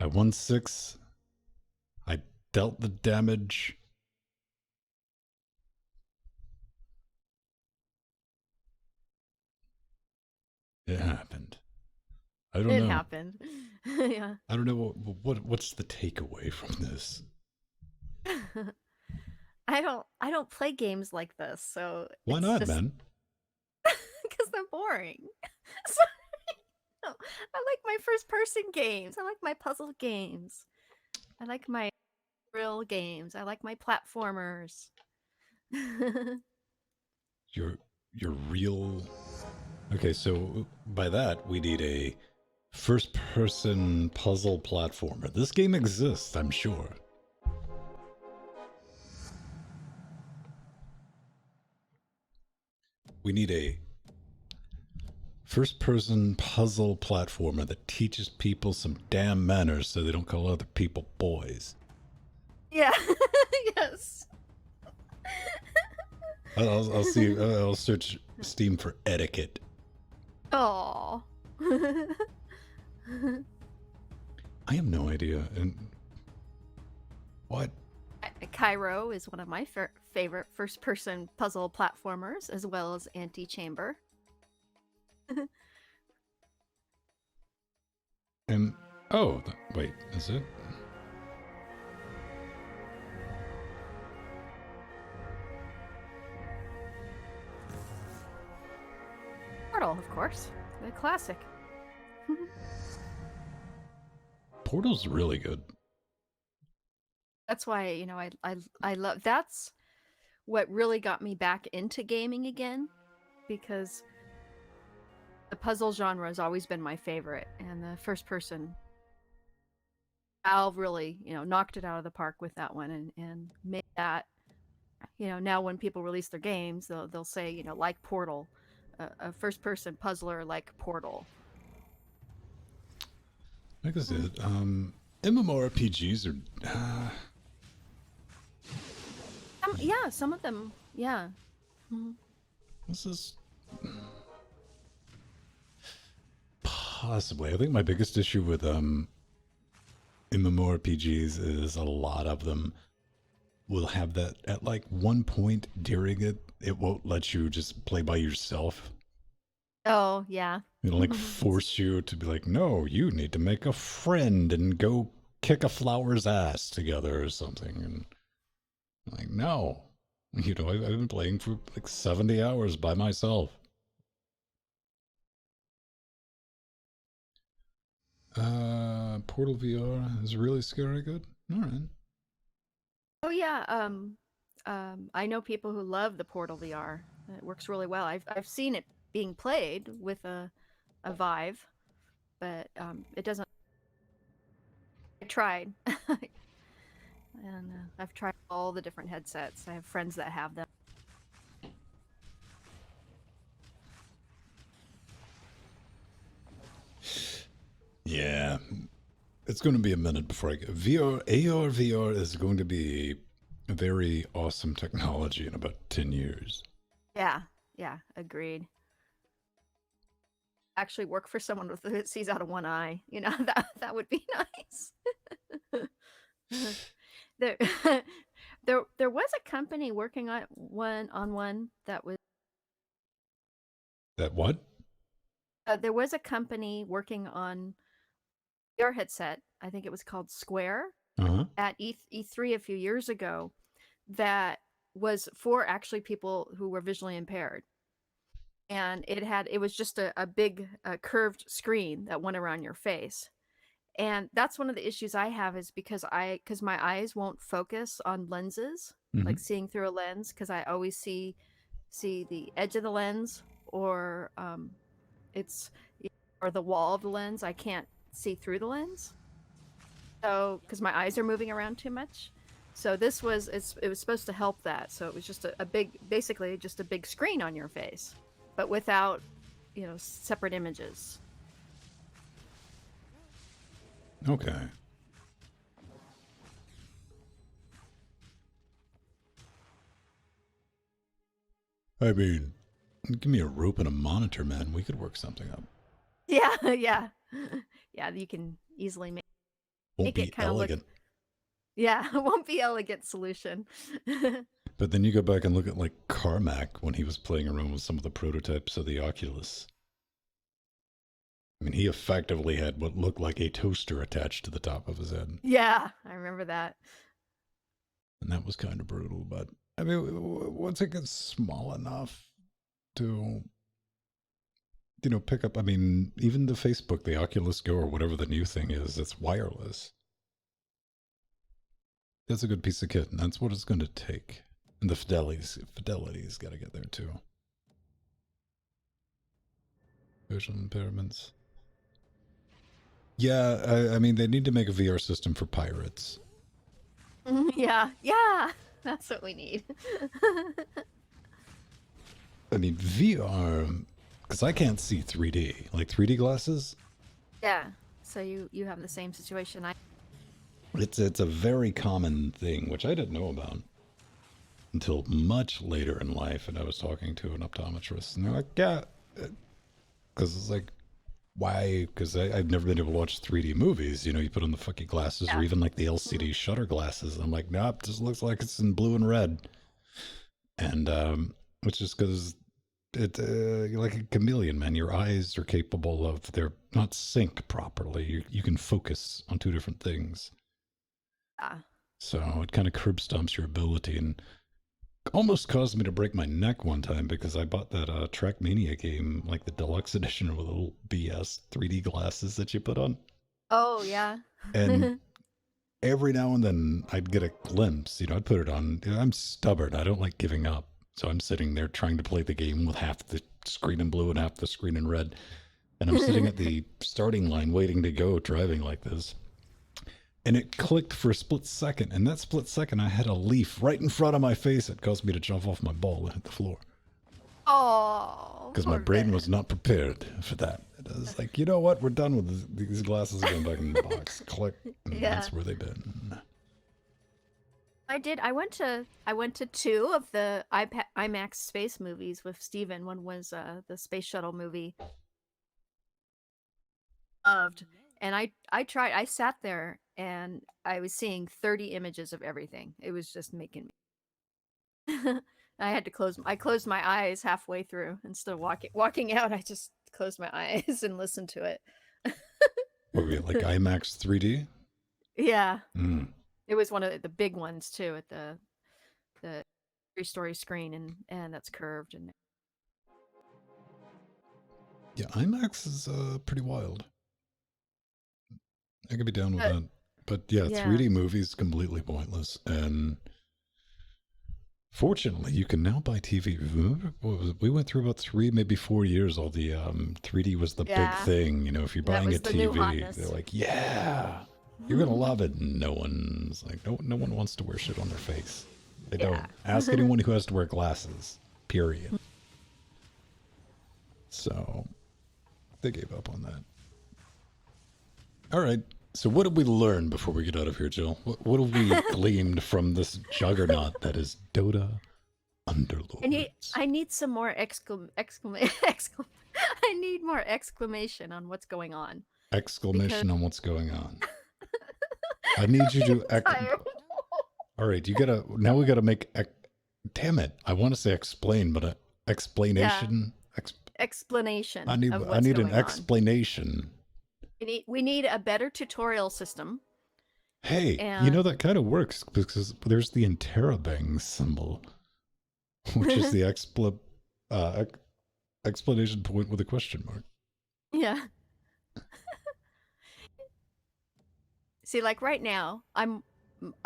I won 6. I dealt the damage. It happened. I don't know. It happened. Yeah. I don't know what's the takeaway from this. I don't play games like this, so why not, man? Because they're boring. Sorry. No, I like my first-person games. I like my puzzle games. I like my real games. I like my platformers. Your real. Okay, so by that we need a first-person puzzle platformer. This game exists, I'm sure. We need a first-person puzzle platformer that teaches people some damn manners so they don't call other people boys. Yeah. Yes. I'll see. I'll search Steam for etiquette. Oh. I have no idea. And what? Cairo is one of my favorite first-person puzzle platformers, as well as Antichamber. And oh, wait, is it? Portal, of course, the classic. Portal's really good. That's why, you know, I love, that's what really got me back into gaming again, because the puzzle genre has always been my favorite, and the first person Valve really, you know, knocked it out of the park with that one, and made that, you know, now when people release their games, they'll say, you know, like Portal, a first person puzzler like Portal. Like I said, MMORPGs are. Yeah, some of them, yeah. Mm-hmm. This is possibly. I think my biggest issue with MMORPGs is a lot of them will have that at like one point during it, it won't let you just play by yourself. Oh, yeah. It'll like force you to be like, no, you need to make a friend and go kick a flower's ass together or something. And I'm like, no. You know, I've been playing for like 70 hours by myself. Portal VR is really scary good. All right. Oh yeah, I know people who love the Portal VR. It works really well. I've seen it being played with a Vive, but it doesn't. I tried, and I've tried all the different headsets. I have friends that have them. Yeah, it's going to be a minute before I get VR. AR VR is going to be a very awesome technology in about 10 years. Yeah, yeah, agreed. Actually, work for someone with that sees out of one eye. You know, that would be nice. there, there was a company working on one that was. That what? There was a company working on VR headset. I think it was called Square at E3 a few years ago. That was for actually people who were visually impaired, and it was just a big curved screen that went around your face. And that's one of the issues I have, is because my eyes won't focus on lenses, like seeing through a lens, because I always see the edge of the lens, or it's or the wall of the lens. I can't see through the lens, so because my eyes are moving around too much. So it was supposed to help that. So it was just a big, basically just a big screen on your face, but without, you know, separate images. Okay. I mean, give me a rope and a monitor, man. We could work something up. Yeah, yeah, yeah. You can easily Won't be it kind of look. elegant. Yeah, it won't be elegant solution. But then you go back and look at like Carmack when he was playing around with some of the prototypes of the Oculus. I mean, he effectively had what looked like a toaster attached to the top of his head. Yeah, I remember that. And that was kind of brutal. But I mean, once it gets small enough to, you know, pick up, I mean, even the Facebook, the Oculus Go, or whatever the new thing is, it's wireless. That's a good piece of kit, and that's what it's going to take. And the fidelity's got to get there too. Visual impairments. Yeah, I mean, they need to make a VR system for pirates. Yeah, yeah, that's what we need. I mean, VR, because I can't see 3D, like 3D glasses. Yeah, so you have the same situation. It's a very common thing, which I didn't know about until much later in life. And I was talking to an optometrist, and they're like, "Yeah," because it's like, why? Because I've never been able to watch 3D movies. You know, you put on the fucking glasses, or even like the LCD shutter glasses. I'm like, nope, just looks like it's in blue and red. And which is because You're like a chameleon, man. Your eyes are capable of, they're not sync properly. You can focus on two different things. Ah. So it kind of curb stomps your ability and almost caused me to break my neck one time because I bought that Trackmania game, like the deluxe edition with little BS 3D glasses that you put on. Oh, yeah. And every now and then I'd get a glimpse, I'd put it on. I'm stubborn. I don't like giving up. So I'm sitting there trying to play the game with half the screen in blue and half the screen in red. And I'm sitting at the starting line waiting to go, driving like this. And it clicked for a split second. And that split second, I had a leaf right in front of my face. It caused me to jump off my ball and hit the floor. Oh, because my brain was not prepared for that. It was like, you know what? We're done with these glasses going back in the box. Click, and that's where they've been. I went to two of the IMAX space movies with Steven. One was the space shuttle movie. Loved. And I sat there and I was seeing 30 images of everything. It was just making me I closed my eyes halfway through instead of walking out. I just closed my eyes and listened to it. What were we at, like IMAX 3D? Yeah. It was one of the big ones too, at the 3-story screen, and that's curved. And yeah, IMAX is pretty wild. I could be down with that. But yeah, 3D movies completely pointless. And fortunately, you can now buy TV. Remember, we went through about 3, maybe 4 years. All the 3D was the big thing. If you're buying a TV, they're like, yeah, you're gonna love it. And no one's like, no one wants to wear shit on their face. They don't. Ask anyone who has to wear glasses. Period. So they gave up on that. All right. So what did we learn before we get out of here, Jill? What have we gleaned from this juggernaut that is Dota Underlords? I need some more I need more exclamation on what's going on. Exclamation on what's going on. I need you to... All right, now we gotta make... Damn it. I want to say explain, but explanation... Explanation. I need an explanation. We need a better tutorial system. Hey, that kind of works because there's the interrobang symbol, which is the explanation point with a question mark. Yeah. See, like right now, I'm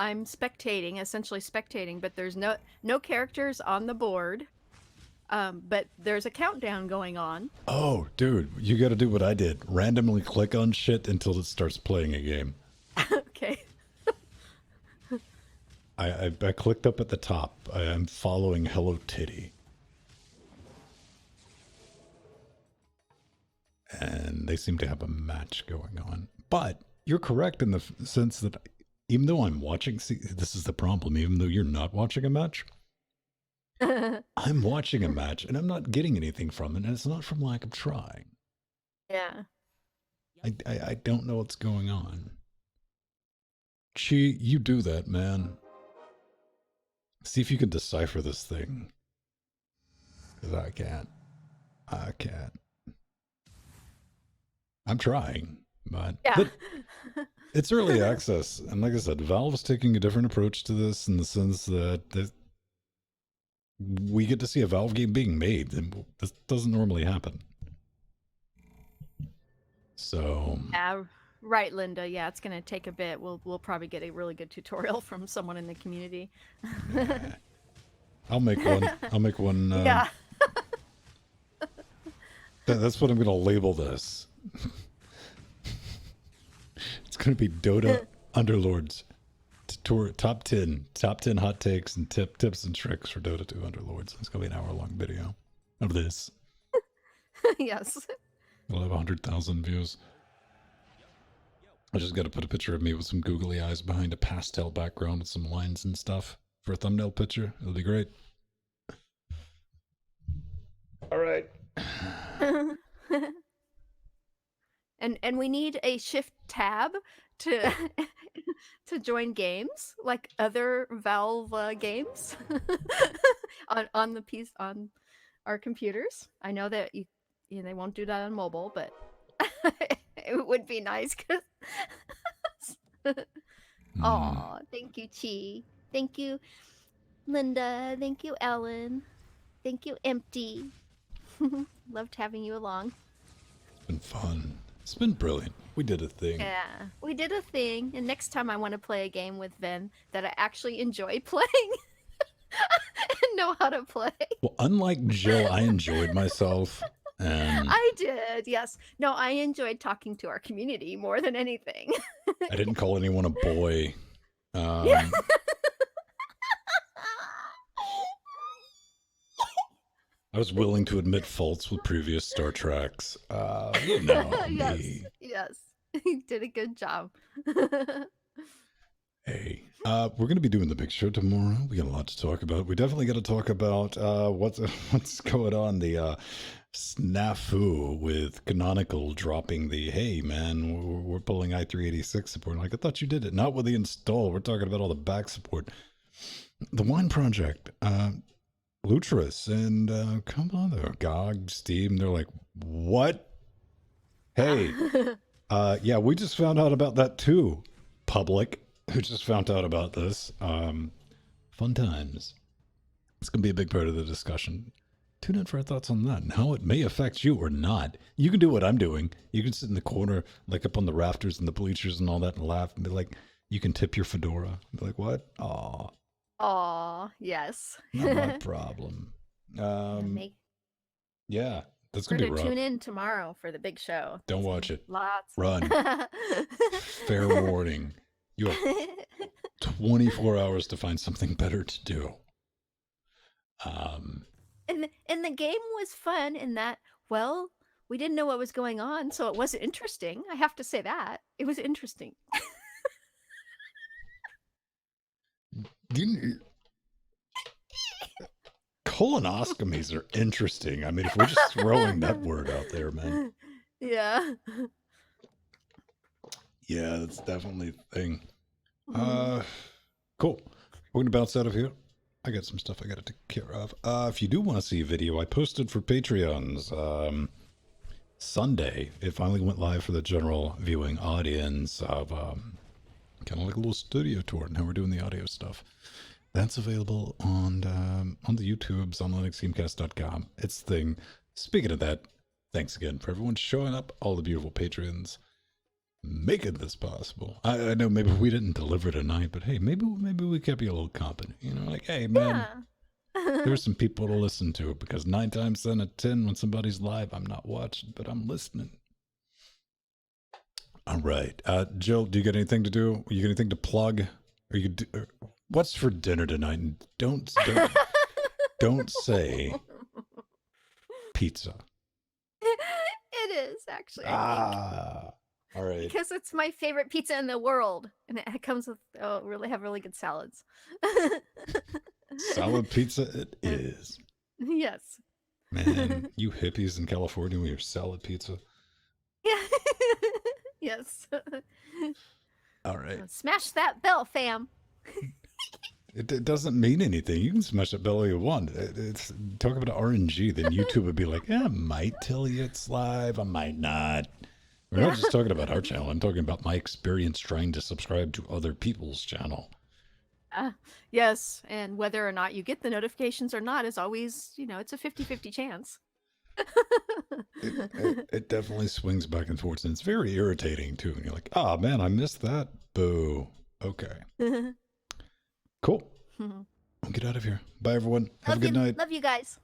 essentially spectating, but there's no characters on the board. But there's a countdown going on. Oh, dude, you got to do what I did. Randomly click on shit until it starts playing a game. Okay. I clicked up at the top. I am following Hello Titty. And they seem to have a match going on. But you're correct in the sense that even though I'm watching... See, this is the problem. Even though you're not watching a match... I'm watching a match and I'm not getting anything from it, and it's not from lack of trying. Yeah. I don't know what's going on. Chi, you do that, man. See if you can decipher this thing. Because I can't. I can't. I'm trying, but it's early access. And like I said, Valve's taking a different approach to this in the sense that we get to see a Valve game being made, and this doesn't normally happen. So right, Linda. Yeah, it's gonna take a bit. We'll probably get a really good tutorial from someone in the community. I'll make one. I'll make one. Yeah. That's what I'm gonna label this. It's gonna be Dota Underlords. Top 10 hot takes and tips and tricks for Dota 2 Underlords. It's gonna be an hour-long video of this. Yes. We'll have 100,000 views. I just got to put a picture of me with some googly eyes behind a pastel background with some lines and stuff for a thumbnail picture. It'll be great. All right. And we need a shift tab to to join games like other Valve games on the piece on our computers. I know that they won't do that on mobile, but it would be nice because. Aw, thank you, Chi. Thank you, Linda. Thank you, Ellen. Thank you, Empty. Loved having you along. It's been fun. It's been brilliant. We did a thing. Yeah, we did a thing. And next time I want to play a game with Vin that I actually enjoy playing and know how to play. Well, unlike Jill, I enjoyed myself. And I did, yes. No, I enjoyed talking to our community more than anything. I didn't call anyone a boy. Yeah. I was willing to admit faults with previous Star Treks. You know yes, me. yes. You did a good job. Hey, we're going to be doing the big show tomorrow. We got a lot to talk about. We definitely got to talk about what's going on. The snafu with Canonical dropping the, hey man, we're pulling i386 support. Like, I thought you did it. Not with the install. We're talking about all the back support. The Wine Project, Lutris, and come on there, GOG, Steam. They're like, what? Hey, yeah, we just found out about that too. Public, who just found out about this. Fun times. It's going to be a big part of the discussion. Tune in for our thoughts on that and how it may affect you or not. You can do what I'm doing. You can sit in the corner, like up on the rafters and the bleachers and all that, and laugh and be like, you can tip your fedora. Be like, what? Aw. Aw, yes. Not my problem. Yeah, that's going to be rough. Tune in tomorrow for the big show. Don't watch it. Lots. Run. Fair warning. You have 24 hours to find something better to do. And the game was fun in that, well, we didn't know what was going on, so it wasn't interesting. I have to say that. It was interesting. Colonoscomies are interesting. I mean, if we're just throwing that word out there, man. Yeah. Yeah, that's definitely a thing. Cool. We're going to bounce out of here. I got some stuff I got to take care of. If you do want to see a video, I posted for Patreons Sunday. It finally went live for the general viewing audience of kind of like a little studio tour and how we're doing the audio stuff. That's available on the YouTubes on linuxgamecast.com. It's the thing. Speaking of that, thanks again for everyone showing up, all the beautiful patrons making this possible. I know maybe we didn't deliver tonight, but hey, maybe we kept you a little company. You know, like, hey man, there's some people to listen to, because 9 times out of 10 when somebody's live, I'm not watching, but I'm listening. All right, Jill, do you got anything to do? You got anything to plug? Or you do, what's for dinner tonight? And don't say pizza. It is actually. I think. All right. Because it's my favorite pizza in the world, and it comes with really good salads. Salad pizza it is. Yes. Man, you hippies in California with your salad pizza. Yeah. Yes. All right. Smash that bell, fam. It doesn't mean anything. You can smash that bell all you want. It's talk about RNG, then YouTube would be like, I might tell you it's live, I might not. We're not just talking about our channel. I'm talking about my experience trying to subscribe to other people's channel. Yes, and whether or not you get the notifications or not is always, it's a 50-50 chance. It definitely swings back and forth, and it's very irritating too. And you're like, oh man, I missed that. Boo. Okay. Cool. I'll get out of here. Bye everyone. Have a good night. Love you guys.